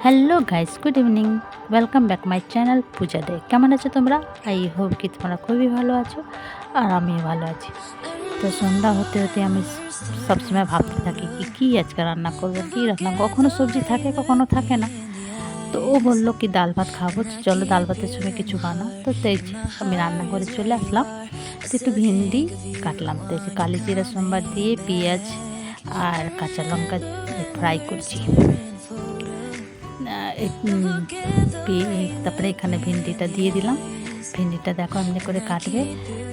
Hello guys, good evening. Welcome back my channel Puja day. কেমন আছো তোমরা? I hope কি তোমরা খুবই ভালো আছো আর আমিও ভালো আছি। তো সন্ধ্যা হতে হতে আমি সবসময় ভাবতে থাকি কী আজকে রান্না করবো, কী রান্না। কখনো সবজি থাকে, কখনো থাকে না। তো ও বললো কি ডাল ভাত খাবো, চলো ডাল ভাতের সঙ্গে কিছু বানাও। তো এই যে আমি রান্না করে চলে আসলাম। তো একটু ভিন্ডি কাটলাম, তো এই যে কালি জিরা সোমবার দিয়ে পেঁয়াজ আর কাঁচা লঙ্কা ফ্রাই করছি। তারপরে এখানে ভিন্ডিটা দিয়ে দিলাম। ভিন্ডিটা দেখো এমনি করে কাটবে,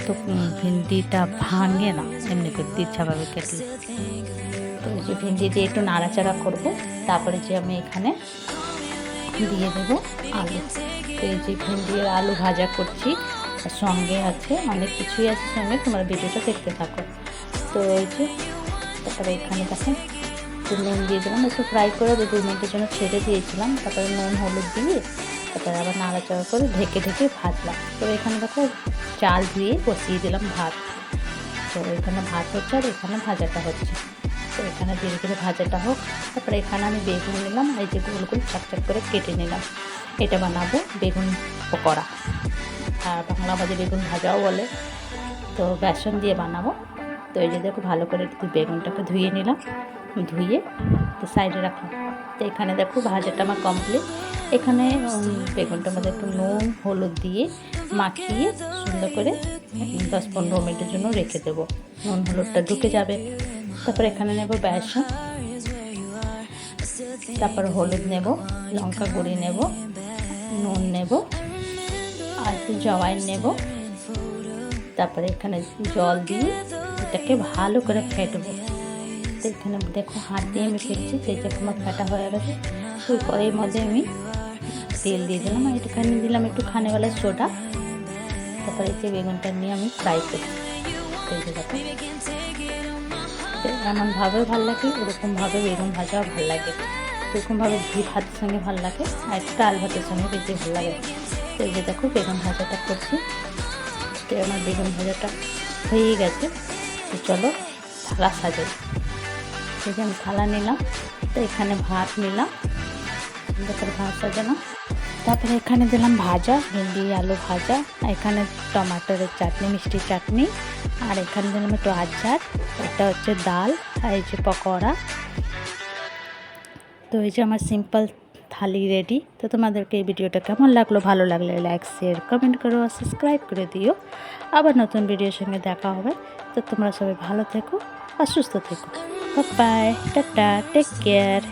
তো ভিন্ডিটা ভাঙে না এমনি করে তিরছাভাবে কেটে। তো যে ভিন্ডি দিয়ে একটু নাড়াচাড়া করবো, তারপরে যে আমি এখানে দিয়ে দেবো আলু। তো এই যে ভিন্ডি আর আলু ভাজা করছি, আর সঙ্গে আছে অনেক কিছুই আছে সঙ্গে, তোমরা ভিডিওটা দেখতে থাকো। তো এই যে তারপরে এখানে দেখো একটু নুন দিয়ে দিলাম, একটু ফ্রাই করে 2 মিনিটের জন্য ছেড়ে দিয়েছিলাম। তারপরে নুন হলুদ দিয়ে তারপরে আবার নাড়াচাড়া করে ঢেকে ভাজলাম। তো এখানে দেখো চাল ধুয়ে বসিয়ে দিলাম ভাত। তো এখানে ভাত হচ্ছে আর এখানে ভাজাটা হচ্ছে। তো এখানে ধীরে ধীরে ভাজাটা হোক। তারপরে এখানে আমি বেগুন নিলাম, এই যে গোল গোল চাক করে কেটে নিলাম। এটা বানাবো বেগুন পকোড়া, আর বাংলা ভাজা বেগুন ভাজাও বলে। তো বেসন দিয়ে বানাবো। তো এই যে দেখো ভালো করে একটু বেগুনটাকে ধুয়ে নিলাম, ধুয়ে তো সাইডে রাখলাম। তো এখানে দেখো ভাজাটা আমার কমপ্লিট। এখানে বেগুনটার মধ্যে একটু নুন হলুদ দিয়ে মাখিয়ে সুন্দর করে 10-15 মিনিটের জন্য রেখে দেবো, নুন হলুদটা ঢুকে যাবে। তারপর এখানে নেব বেসন, তারপর হলুদ নেব, লঙ্কা গুঁড়ি নেব, নুন নেব আর একটু জওয়াইন নেব। তারপরে এখানে জল দিয়ে এটাকে ভালো করে ফেটবো। তো এখানে দেখো হাত দিয়ে আমি ফেটছি, সেই যে আমার ফেটা হয়ে গেছে। ওই কড়াইয়ের মধ্যে আমি তেল দিয়ে দিলাম, আর এখানে দিলাম একটু খানেওয়ালা সোডা। তারপরে এই যে বেগুনটা নিয়ে আমি ফ্রাই করছি। এই যে দেখো এমনভাবেও ভালো লাগে, ওরকমভাবে বেগুন ভাজাও ভালো লাগে। এরকমভাবে ঘি ভাতের সঙ্গে ভালো লাগে, আর একটু ডাল ভাতের সঙ্গে বেশি ভালো লাগে। তো এই যে দেখো বেগুন ভাজাটা করছি। তো আমার বেগুন ভাজাটা হয়ে গেছে। তো চলো থালা সাজাই। এই যে আমি থালা নিলাম, তো এখানে ভাত নিলাম, সুন্দর করে ভাত সাজানো। তারপরে এখানে দিলাম ভাজা ভেন্ডি আলু ভাজা, এখানে টমাটোরের চাটনি, মিষ্টি চাটনি, আর এখানে দিলাম একটু আচার। এটা হচ্ছে ডাল, আর এই যে পকোড়া। তো এই যে আমার সিম্পল থালি রেডি। তো তোমাদেরকে এই ভিডিওটা কেমন লাগলো, ভালো লাগলে লাইক শেয়ার কমেন্ট করো আর সাবস্ক্রাইব করে দিও। আবার নতুন ভিডিওর সঙ্গে দেখা হবে। তো তোমরা সবাই ভালো থেকো আর সুস্থ থেকো। Bye, tata, take care.